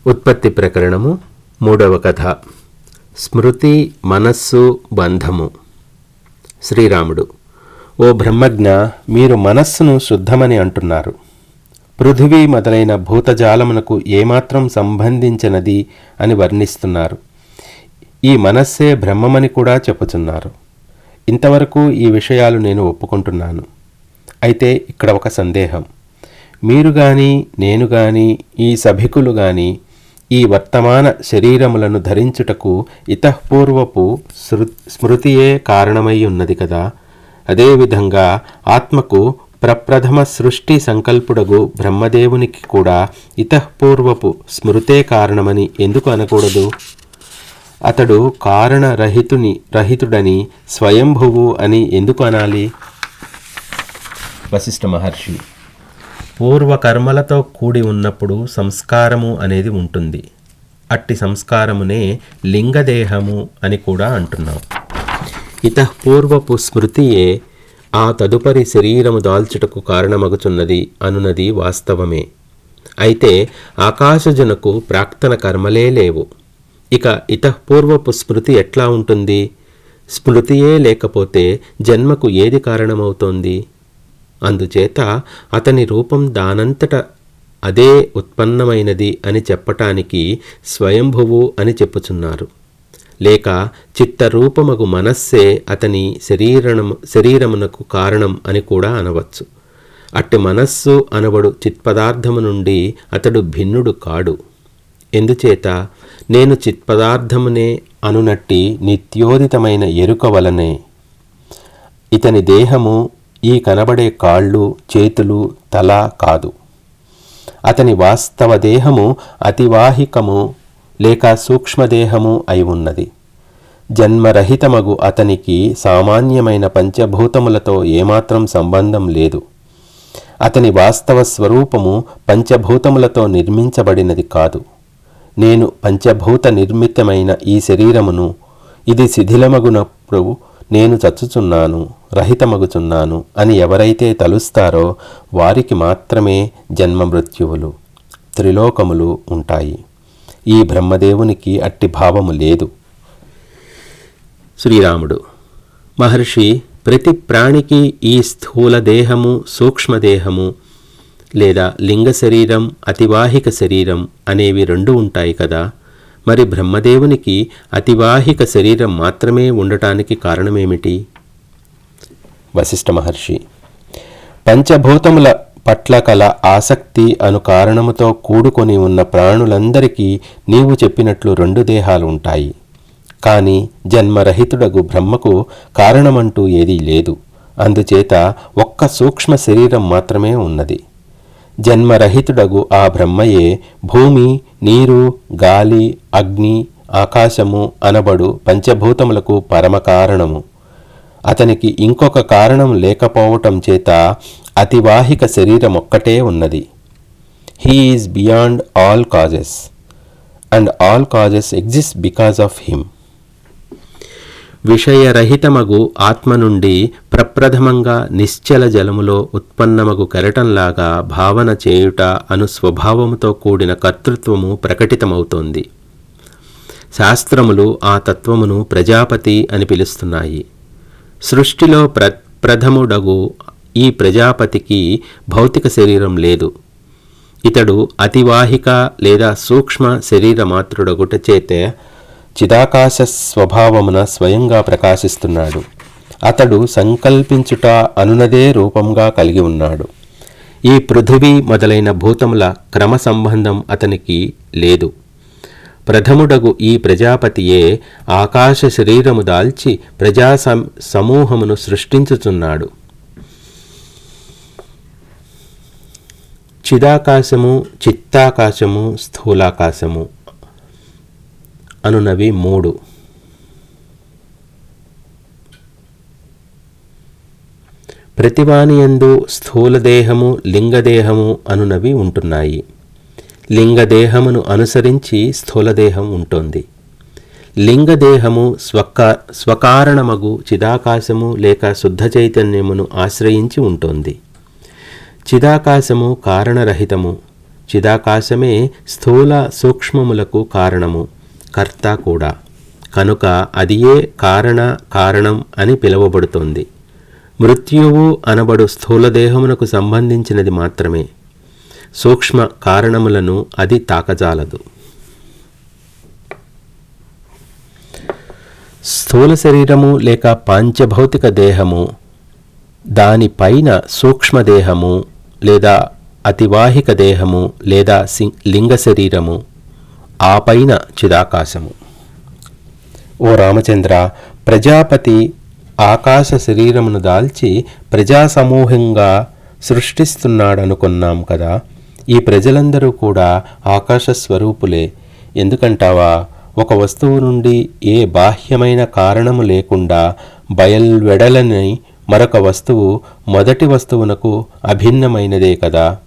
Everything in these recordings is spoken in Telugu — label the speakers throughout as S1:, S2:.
S1: ఉత్పత్తి ప్రకరణము 3వ కథ. స్మృతి మనస్సు బంధము. శ్రీరాముడు: ఓ బ్రహ్మజ్ఞ, మీరు మనస్సును శుద్ధమని అంటున్నారు. పృథివీ మొదలైన భూతజాలమునకు ఏమాత్రం సంబంధించినది అని వర్ణిస్తున్నారు. ఈ మనస్సే బ్రహ్మమని కూడా చెప్పుచున్నారు. ఇంతవరకు ఈ విషయాలు నేను ఒప్పుకుంటున్నాను. అయితే ఇక్కడ ఒక సందేహం. మీరు గాని నేను గాని ఈ సభికులు గాని ఈ వర్తమాన శరీరములను ధరించుటకు ఇతఃపూర్వపు స్మృతియే కారణమై ఉన్నది కదా. అదేవిధంగా ఆత్మకు ప్రప్రథమ సృష్టి సంకల్పుడగు బ్రహ్మదేవునికి కూడా ఇతఃపూర్వపు స్మృతే కారణమని ఎందుకు అనకూడదు? అతడు రహితుడని స్వయంభువు అని ఎందుకు అనాలి? వశిష్ఠ మహర్షి: పూర్వకర్మలతో కూడి ఉన్నప్పుడు సంస్కారము అనేది ఉంటుంది. అట్టి సంస్కారమునే లింగదేహము అని కూడా అంటున్నాం. ఇతఃపూర్వపు స్మృతియే ఆ తదుపరి శరీరము దాల్చుటకు కారణమగుచున్నది అనున్నది వాస్తవమే. అయితే ఆకాశజనకు ప్రాక్తన కర్మలే లేవు. ఇక ఇతఃపూర్వపు స్మృతి ఎట్లా ఉంటుంది? స్మృతియే లేకపోతే జన్మకు ఏది కారణమవుతోంది? అందుచేత అతని రూపం దానంతట అదే ఉత్పన్నమైనది అని చెప్పటానికి స్వయంభువు అని చెప్పుచున్నారు. లేక చిత్తరూపమగు మనస్సే అతని శరీరమునకు కారణం అని కూడా అనవచ్చు. అట్టి మనస్సు అనబడు చిత్పదార్థము నుండి అతడు భిన్నుడు కాడు. ఎందుచేత నేను చిత్పదార్థమునే అనునట్టి నిత్యోదితమైన ఎరుక వలనే ఇతని దేహము ఈ కనబడే కాళ్ళు చేతులు తల కాదు. అతని వాస్తవ దేహము అతివాహికము లేక సూక్ష్మదేహము అయి ఉన్నది. జన్మరహితమగు అతనికి సామాన్యమైన పంచభూతములతో ఏమాత్రం సంబంధం లేదు. అతని వాస్తవ స్వరూపము పంచభూతములతో నిర్మించబడినది కాదు. నేను పంచభూత నిర్మితమైన ఈ శరీరమును, ఇది శిథిలమగునప్పుడు నేను చచ్చుచున్నాను, రహితమగుచున్నాను అని ఎవరైతే తలుస్తారో వారికి మాత్రమే జన్మ మృత్యువులు, త్రిలోకములు ఉంటాయి. ఈ బ్రహ్మదేవునికి అట్టి భావము లేదు. శ్రీరాముడు: మహర్షి, ప్రతి ప్రాణికి ఈ స్థూల దేహము, సూక్ష్మదేహము లేదా లింగ శరీరం, అతివాహిక శరీరం అనేవి రెండు ఉంటాయి కదా. మరి బ్రహ్మదేవునికి అతివాహిక శరీరం మాత్రమే ఉండటానికి కారణమేమిటి? వశిష్ఠ మహర్షి: పంచభూతముల పట్ల కల ఆసక్తి అను కారణముతో కూడుకొని ఉన్న ప్రాణులందరికీ నీవు చెప్పినట్లు రెండు దేహాలు ఉంటాయి. కానీ జన్మరహితుడగు బ్రహ్మకు కారణమంటూ ఏదీ లేదు. అందుచేత ఒక్క సూక్ష్మ శరీరం మాత్రమే ఉన్నది. జన్మరహితుడగు ఆ బ్రహ్మయే భూమి, నీరు, గాలి, అగ్ని, ఆకాశము అనబడు పంచభూతములకు పరమకారణము. అతనికి ఇంకొక కారణం లేకపోవటం చేత అతివాహిక శరీరం ఒక్కటే ఉన్నది. He is beyond all causes and all causes exist because of him. విషయరహితమగు ఆత్మ నుండి ప్రప్రథమంగా నిశ్చల జలములో ఉత్పన్నమగు కెరటంలాగా భావన చేయుట అను స్వభావముతో కూడిన కర్తృత్వము ప్రకటితమవుతోంది. శాస్త్రములు ఆ తత్వమును ప్రజాపతి అని పిలుస్తున్నాయి. సృష్టిలో ప్రథముడగు ఈ ప్రజాపతికి భౌతిక శరీరం లేదు. ఇతడు అతివాహిక లేదా సూక్ష్మ శరీరమాత్రుడగుట చేతే చిదాకాశ స్వభావమున స్వయంగా ప్రకాశిస్తున్నాడు. అతడు సంకల్పించుట అనునదే రూపంగా కలిగి ఉన్నాడు. ఈ పృథివీ మొదలైన భూతముల క్రమ సంబంధం అతనికి లేదు. ప్రథముడగు ఈ ప్రజాపతియే ఆకాశ శరీరము దాల్చి ప్రజా సమూహమును సృష్టించుచున్నాడు. చిదాకాశము, చిత్తాకాశము, స్థూలాకాశము అనునవి మూడు. ప్రతివానియందు స్థూలదేహము, లింగదేహము అనునవి ఉంటున్నాయి. లింగదేహమును అనుసరించి స్థూలదేహం ఉంటుంది. లింగదేహము స్వకారణమగు చిదాకాశము లేక శుద్ధ చైతన్యమును ఆశ్రయించి ఉంటుంది. చిదాకాశము కారణరహితము, చిదాకాశమే స్థూల సూక్ష్మములకు కారణము, కర్త కూడా. కనుక అదియే కారణం అని పిలువబడుతోంది. మృత్యువు అనబడు స్థూలదేహమునకు సంబంధించినది మాత్రమే. సూక్ష్మ కారణములను అది తాకజాలదు. స్థూల శరీరము లేక పాంచభౌతిక దేహము, దానిపైన సూక్ష్మదేహము లేదా అతివాహిక దేహము లేదా లింగ శరీరము, ఆ పైన చిదాకాశము. ఓ రామచంద్ర, ప్రజాపతి ఆకాశ శరీరమును దాల్చి ప్రజాసమూహంగా సృష్టిస్తున్నాడనుకున్నాం కదా. ఈ ప్రజలందరూ కూడా ఆకాశ స్వరూపులే. ఎందుకంటావా? ఒక వస్తువు నుండి ఏ బాహ్యమైన కారణము లేకుండా బయల్వెడలని మరొక వస్తువు మొదటి వస్తువునకు అభిన్నమైనదే కదా.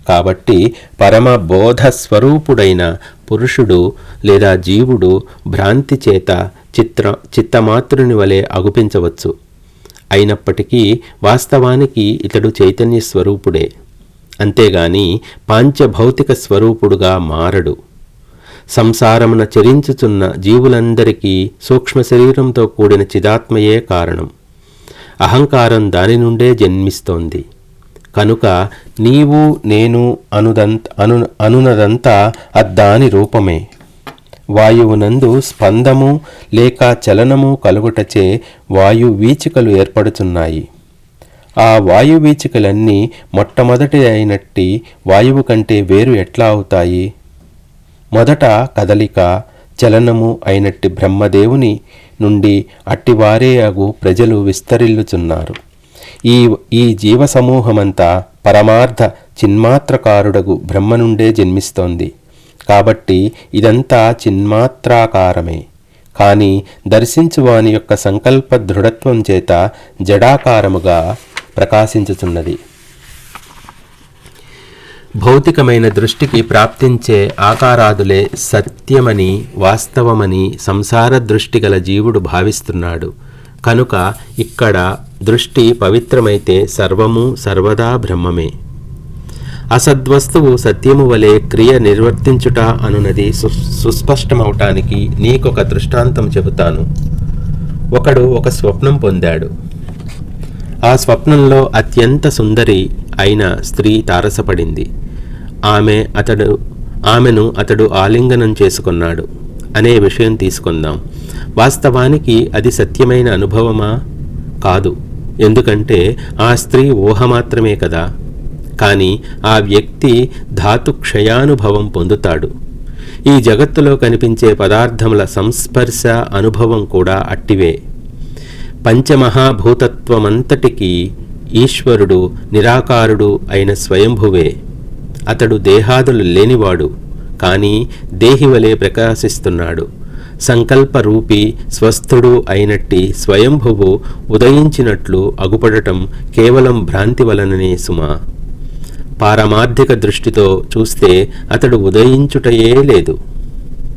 S1: కాబట్టి పరమ బోధ స్వరూపుడైన పురుషుడు లేదా జీవుడు భ్రాంతి చేత చిత్తమాత్రుని వలె అగుపించవచ్చు. అయినప్పటికీ వాస్తవానికి ఇతడు చైతన్య స్వరూపుడే. అంతేగాని పాంచభౌతిక స్వరూపుడుగా మారడు. సంసారమున చరించుచున్న జీవులందరికీ సూక్ష్మ శరీరంతో కూడిన చిదాత్మయే కారణం. అహంకారం దాని నుండే జన్మిస్తోంది. కనుక నీవు నేను అనునదంతా అద్దాని రూపమే. వాయువునందు స్పందము లేక చలనము కలుగుటచే వాయువీచికలు ఏర్పడుచున్నాయి. ఆ వాయువీచికలన్నీ మొట్టమొదటి అయినట్టి వాయువు కంటే వేరు ఎట్లా అవుతాయి? మొదట కదలిక, చలనము అయినట్టి బ్రహ్మదేవుని నుండి అట్టివారే అగు ప్రజలు విస్తరిల్లుచున్నారు. ఈ జీవసమూహమంతా పరమార్థ చిన్మాత్రకారుడగు బ్రహ్మ నుండే జన్మిస్తోంది. కాబట్టి ఇదంతా చిన్మాత్రాకారమే. కానీ దర్శించువాని యొక్క సంకల్ప దృఢత్వం చేత జడాకారముగా ప్రకాశించుచున్నది. భౌతికమైన దృష్టికి ప్రాప్తించే ఆకారాదులే సత్యమని, వాస్తవమని సంసార దృష్టి గల జీవుడు భావిస్తున్నాడు. కనుక ఇక్కడ దృష్టి పవిత్రమైతే సర్వము సర్వదా బ్రహ్మమే. అసద్వస్తువు సత్యము వలె క్రియ నిర్వర్తించుట అనున్నది సుస్పష్టమవటానికి నీకొక దృష్టాంతం చెబుతాను. ఒకడు ఒక స్వప్నం పొందాడు. ఆ స్వప్నంలో అత్యంత సుందరి అయిన స్త్రీ తారసపడింది. ఆమెను అతడు ఆలింగనం చేసుకున్నాడు అనే విషయం తీసుకుందాం. వాస్తవానికి అది సత్యమైన అనుభవమా? కాదు. ఎందుకంటే ఆ స్త్రీ ఊహ మాత్రమే కదా. కానీ ఆ వ్యక్తి ధాతు క్షయానుభవం పొందుతాడు. ఈ జగత్తులో కనిపించే పదార్థముల సంస్పర్శ అనుభవం కూడా అట్టివే. పంచమహాభూతత్వమంతటికీ ఈశ్వరుడు నిరాకారుడు అయిన స్వయంభువే. అతడు దేహాదులు లేనివాడు, కానీ దేహివలే ప్రకాశిస్తున్నాడు. సంకల్పరూపి స్వస్థుడు అయినట్టి స్వయంభువు ఉదయించినట్లు అగుపడటం కేవలం భ్రాంతి వలననే సుమా. పారమార్థిక దృష్టితో చూస్తే అతడు ఉదయించుటయే లేదు.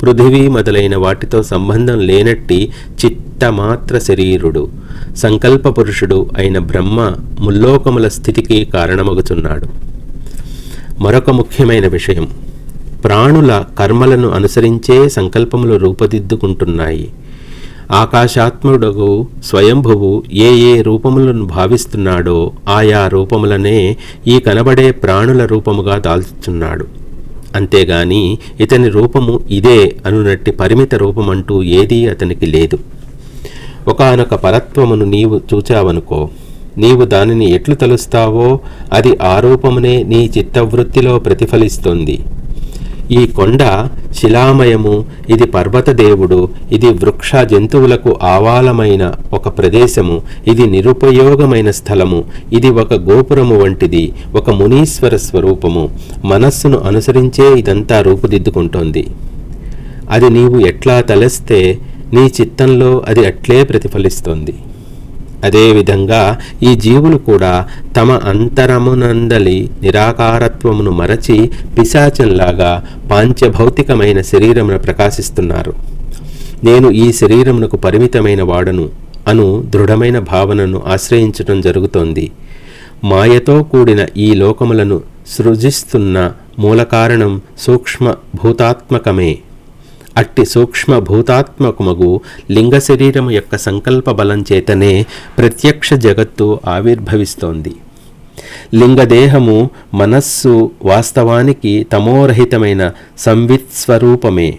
S1: పృథివీ మొదలైన వాటితో సంబంధం లేనట్టి చిత్తమాత్ర శరీరుడు, సంకల్ప పురుషుడు అయిన బ్రహ్మ ముల్లోకముల స్థితికి కారణమగుచున్నాడు. మరొక ముఖ్యమైన విషయం, ప్రాణుల కర్మలను అనుసరించే సంకల్పములు రూపుదిద్దుకుంటున్నాయి. ఆకాశాత్ముడగు స్వయంభువు ఏ రూపములను భావిస్తున్నాడో ఆయా రూపములనే ఈ కనబడే ప్రాణుల రూపముగా దాల్చుచున్నాడు. అంతేగాని ఇతని రూపము ఇదే అనునట్టి పరిమిత రూపమంటూ ఏదీ అతనికి లేదు. ఒకానొక పరత్వమును నీవు చూచావనుకో, నీవు దానిని ఎట్లు తలుస్తావో అది ఆ రూపమునే నీ చిత్తవృత్తిలో ప్రతిఫలిస్తుంది. ఈ కొండ శిలామయము, ఇది పర్వతదేవుడు, ఇది వృక్ష జంతువులకు ఆవాలమైన ఒక ప్రదేశము, ఇది నిరుపయోగమైన స్థలము, ఇది ఒక గోపురము వంటిది, ఒక మునీశ్వర స్వరూపము. మనస్సును అనుసరించే ఇదంతా రూపుదిద్దుకుంటోంది. అది నీవు ఎట్లా తలస్తే నీ చిత్తంలో అది అట్లే ప్రతిఫలిస్తోంది. అదేవిధంగా ఈ జీవులు కూడా తమ అంతరమునందలి నిరాకారత్వమును మరచి పిశాచంలాగా పాంచభౌతికమైన శరీరమును ప్రకాశిస్తున్నారు. నేను ఈ శరీరమునకు పరిమితమైన వాడను అను దృఢమైన భావనను ఆశ్రయించటం జరుగుతోంది. మాయతో కూడిన ఈ లోకములను సృజిస్తున్న మూలకారణం సూక్ష్మభూతాత్మకమే. అట్టి సూక్ష్మభూతాత్మకమగు లింగ శరీరము యొక్క సంకల్ప బలం చేతనే ప్రత్యక్ష జగత్తు ఆవిర్భవిస్తోంది. లింగదేహము మనస్సు వాస్తవానికి తమోరహితమైన సంవిత్స్వరూపమే.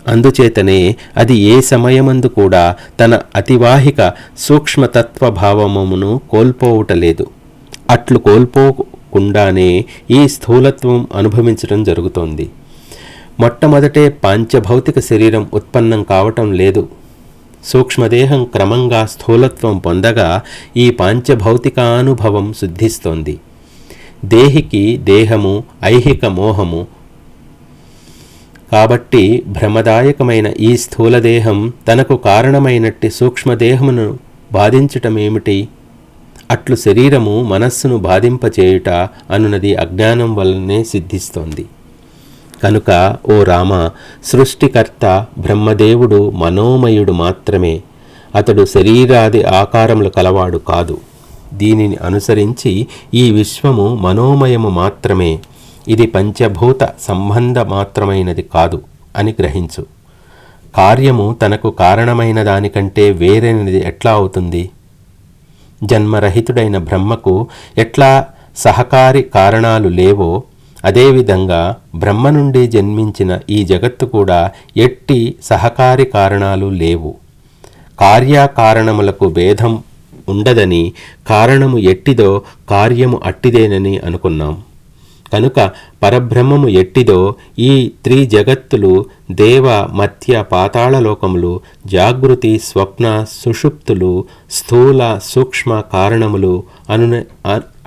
S1: అందుచేతనే అది ఏ సమయమందు కూడా తన అతివాహిక సూక్ష్మతత్వభావమును కోల్పోవుటలేదు. అట్లు కోల్పోకుండానే ఈ స్థూలత్వం అనుభవించడం జరుగుతోంది. మొట్టమొదటే పాంచభౌతిక శరీరం ఉత్పన్నం కావటం లేదు. సూక్ష్మదేహం క్రమంగా స్థూలత్వం పొందగా ఈ పాంచభౌతికానుభవం సిద్ధిస్తోంది. దేహికి దేహము ఐహిక మోహము కాబట్టి భ్రమదాయకమైన ఈ స్థూలదేహం తనకు కారణమైనట్టి సూక్ష్మదేహమును బాధించటమేమిటి? అట్లు శరీరము మనస్సును బాధింపచేయుట అనున్నది అజ్ఞానం వల్లనే సిద్ధిస్తోంది. కనుక ఓ రామ, సృష్టికర్త బ్రహ్మదేవుడు మనోమయుడు మాత్రమే. అతడు శరీరాది ఆకారములు కలవాడు కాదు. దీనిని అనుసరించి ఈ విశ్వము మనోమయము మాత్రమే, ఇది పంచభూత సంబంధ మాత్రమైనది కాదు అని గ్రహించు. కార్యము తనకు కారణమైన దానికంటే వేరైనది ఎట్లా అవుతుంది? జన్మరహితుడైన బ్రహ్మకు ఎట్లా సహకారి కారణాలు లేవో, అదేవిధంగా బ్రహ్మ నుండి జన్మించిన ఈ జగత్తు కూడా ఎట్టి సహకారి కారణాలు లేవు. కార్యకారణములకు భేదం ఉండదని, కారణము ఎట్టిదో కార్యము అట్టిదేనని అనుకున్నాం. కనుక పరబ్రహ్మము ఎట్టిదో ఈ త్రిజగత్తులు దేవ మధ్య పాతాళలోకములు, జాగృతి స్వప్న సుషుప్తులు, స్థూల సూక్ష్మ కారణములు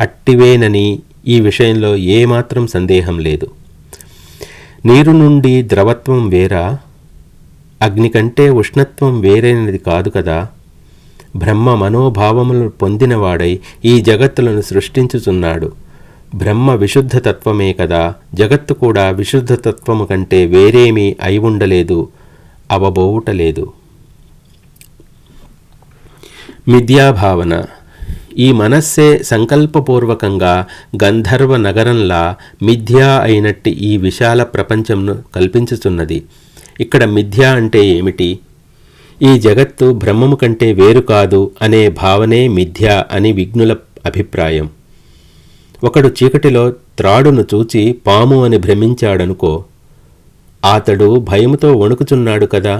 S1: అట్టివేనని ఈ విషయంలో ఏమాత్రం సందేహం లేదు. నీరు నుండి ద్రవత్వం వేరా? అగ్ని కంటే ఉష్ణత్వం వేరైనది కాదు కదా. బ్రహ్మ మనోభావములను పొందినవాడై ఈ జగత్తులను సృష్టించుచున్నాడు. బ్రహ్మ విశుద్ధ తత్వమే కదా. జగత్తు కూడా విశుద్ధ తత్వము కంటే వేరేమీ అయి ఉండలేదు, అవబోవుటలేదు. మిథ్యాభావన. ఈ మనస్సే సంకల్పపూర్వకంగా గంధర్వ నగరంలా మిథ్యా అయినట్టి ఈ విశాల ప్రపంచంను కల్పించుచున్నది. ఇక్కడ మిథ్య అంటే ఏమిటి? ఈ జగత్తు బ్రహ్మము కంటే వేరు కాదు అనే భావనే మిథ్య అని విజ్ఞుల అభిప్రాయం. ఒకడు చీకటిలో త్రాడును చూచి పాము అని భ్రమించాడనుకో, అతడు భయముతో వణుకుచున్నాడు కదా,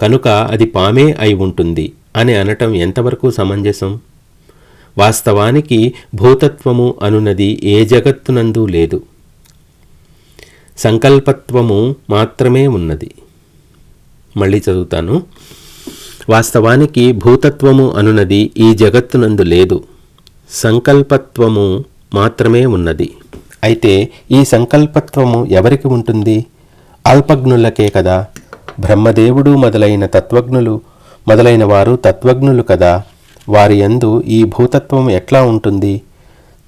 S1: కనుక అది పామే అయి ఉంటుంది అని అనటం ఎంతవరకు సమంజసం? వాస్తవానికి భూతత్వము అనున్నది ఏ జగత్తునందు లేదు, సంకల్పత్వము మాత్రమే ఉన్నది. మళ్ళీ చదువుతాను. వాస్తవానికి భూతత్వము అనున్నది ఈ జగత్తునందు లేదు, సంకల్పత్వము మాత్రమే ఉన్నది. అయితే ఈ సంకల్పత్వము ఎవరికి ఉంటుంది? అల్పజ్ఞులకే కదా. బ్రహ్మదేవుడు మొదలైన వారు తత్వజ్ఞులు కదా. వారి యందు ఈ భూతత్వం ఎట్లా ఉంటుంది?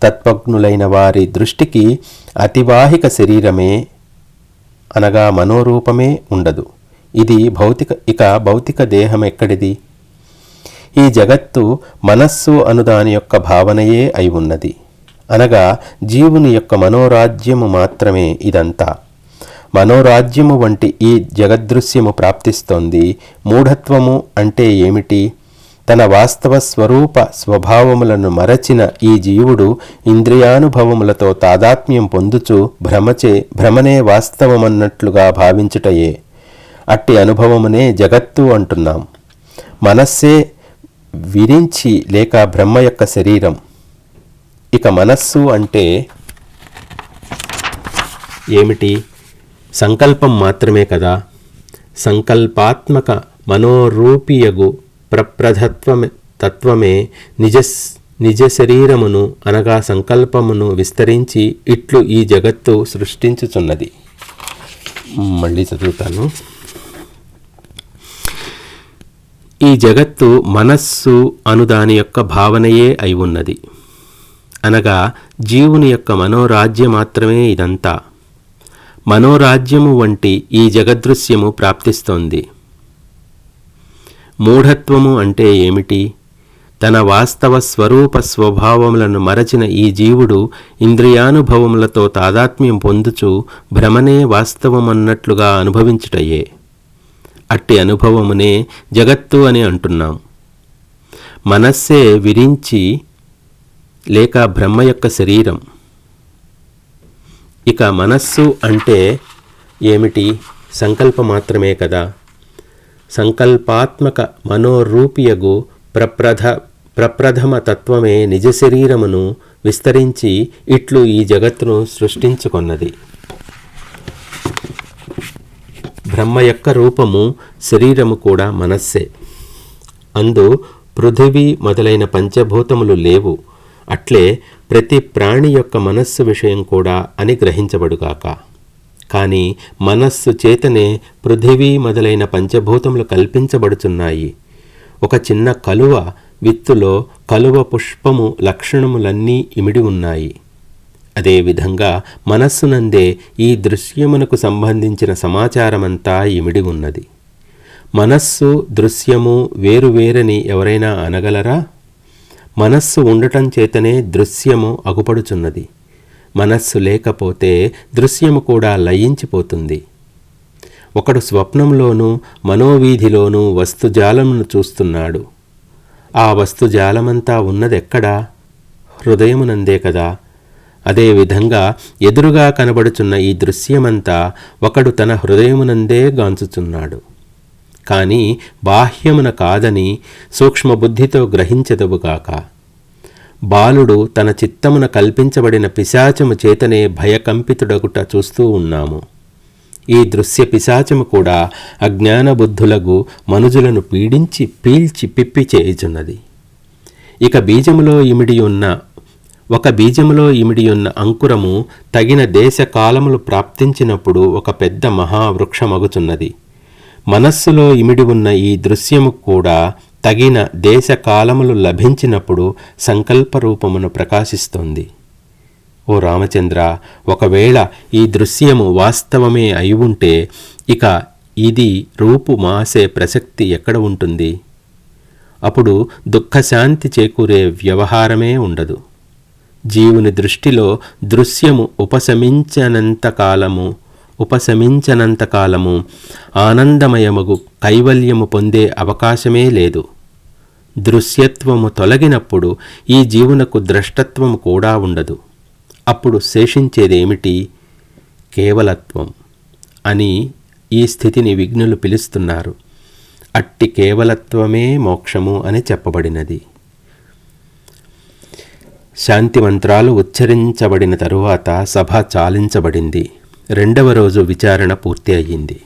S1: తత్వజ్ఞులైన వారి దృష్టికి అతివాహిక శరీరమే అనగా మనోరూపమే ఉండదు. ఇది భౌతిక దేహం ఎక్కడిది? ఈ జగత్తు మనస్సు అనుదాని యొక్క భావనయే అయి ఉన్నది. అనగా జీవుని యొక్క మనోరాజ్యము మాత్రమే ఇదంతా. మనోరాజ్యము వంటి ఈ జగదృశ్యము ప్రాప్తిస్తోంది. మూఢత్వము అంటే ఏమిటి? తన వాస్తవ స్వరూప స్వభావములను మరచిన ఈ జీవుడు ఇంద్రియానుభవములతో తాదాత్మ్యం పొందుచు భ్రమనే వాస్తవమన్నట్లుగా భావించుటయే. అట్టి అనుభవమునే జగత్తు అంటున్నాం. మనస్సే విరించి లేక బ్రహ్మ యొక్క శరీరం. ఇక మనస్సు అంటే ఏమిటి? సంకల్పం మాత్రమే కదా. సంకల్పాత్మక మనోరూపియగు తత్వమే నిజ శరీరమును అనగా సంకల్పమును విస్తరించి ఇట్లు ఈ జగత్తు సృష్టించుచున్నది. మళ్ళీ చదువుతాను. ఈ జగత్తు మనస్సు అనుదాని యొక్క భావనయే అయి ఉన్నది. అనగా జీవుని యొక్క మనోరాజ్య మాత్రమే ఇదంతా. మనోరాజ్యము వంటి ఈ జగదృశ్యము ప్రాప్తిస్తోంది. మూఢత్వము అంటే ఏమిటి? తన వాస్తవ స్వరూప స్వభావములను మరచిన ఈ జీవుడు ఇంద్రియానుభవములతో తాదాత్మ్యం పొందుచు భ్రమనే వాస్తవమన్నట్లుగా అనుభవించుటయే. అట్టి అనుభవమునే జగత్తు అని అంటున్నాం. మనస్సే విరించి లేక బ్రహ్మ యొక్క శరీరం. ఇక మనస్సు అంటే ఏమిటి? సంకల్ప మాత్రమే కదా. సంకల్పాత్మక మనోరూపియగు ప్రప్రథమ తత్వమే నిజ శరీరమును విస్తరించి ఇట్లు ఈ జగత్తును సృష్టించుకొన్నది. బ్రహ్మ యొక్క రూపము శరీరము కూడా మనస్సే. అందు పృథివీ మొదలైన పంచభూతములు లేవు. అట్లే ప్రతి ప్రాణి యొక్క మనస్సు విషయం కూడా అని గ్రహించబడుగాక. కానీ మనస్సు చేతనే పృథివీ మొదలైన పంచభూతములు కల్పించబడుచున్నాయి. ఒక చిన్న కలువ విత్తులో కలువ పుష్పము లక్షణములన్నీ ఇమిడి ఉన్నాయి. అదేవిధంగా మనస్సునందే ఈ దృశ్యమునకు సంబంధించిన సమాచారమంతా ఇమిడి ఉన్నది. మనస్సు దృశ్యము వేరువేరని ఎవరైనా అనగలరా? మనస్సు ఉండటం చేతనే దృశ్యము అగుపడుచున్నది. మనస్సు లేకపోతే దృశ్యము కూడా లయించిపోతుంది. ఒకడు స్వప్నంలోనూ మనోవీధిలోనూ వస్తుజాలమును చూస్తున్నాడు. ఆ వస్తుజాలమంతా ఉన్నదెక్కడా? హృదయమునందే కదా. అదేవిధంగా ఎదురుగా కనబడుచున్న ఈ దృశ్యమంతా ఒకడు తన హృదయమునందే గాంచుచున్నాడు. కానీ బాహ్యమున కాదని సూక్ష్మబుద్ధితో గ్రహించెదవుగాక. బాలుడు తన చిత్తమున కల్పించబడిన పిశాచము చేతనే భయకంపితుడగుట చూస్తూ ఉన్నాము. ఈ దృశ్య పిశాచము కూడా అజ్ఞానబుద్ధులకు మనుజులను పీడించి పీల్చి పిప్పి చేయుచున్నది. ఒక బీజములో ఇమిడియున్న అంకురము తగిన దేశకాలములు ప్రాప్తించినప్పుడు ఒక పెద్ద మహావృక్షమగుచున్నది. మనస్సులో ఇమిడి ఉన్న ఈ దృశ్యము కూడా తగిన దేశకాలములు లభించినప్పుడు సంకల్పరూపమును ప్రకాశిస్తోంది. ఓ రామచంద్ర, ఒకవేళ ఈ దృశ్యము వాస్తవమే అయి ఉంటే ఇక ఇది రూపు మాసే ప్రసక్తి ఎక్కడ ఉంటుంది? అప్పుడు దుఃఖశాంతి చేకూరే వ్యవహారమే ఉండదు. జీవుని దృష్టిలో దృశ్యము ఉపశమించనంతకాలము ఆనందమయమగు కైవల్యము పొందే అవకాశమే లేదు. దృశ్యత్వము తొలగినప్పుడు ఈ జీవునకు ద్రష్టత్వము కూడా ఉండదు. అప్పుడు శేషించేదేమిటి? కేవలత్వం అని ఈ స్థితిని విజ్ఞులు పిలుస్తున్నారు. అట్టి కేవలత్వమే మోక్షము అని చెప్పబడినది. శాంతి మంత్రాలు ఉచ్చరించబడిన తరువాత సభ చాలించబడింది. 2వ రోజు విచారణ పూర్తి అయ్యింది.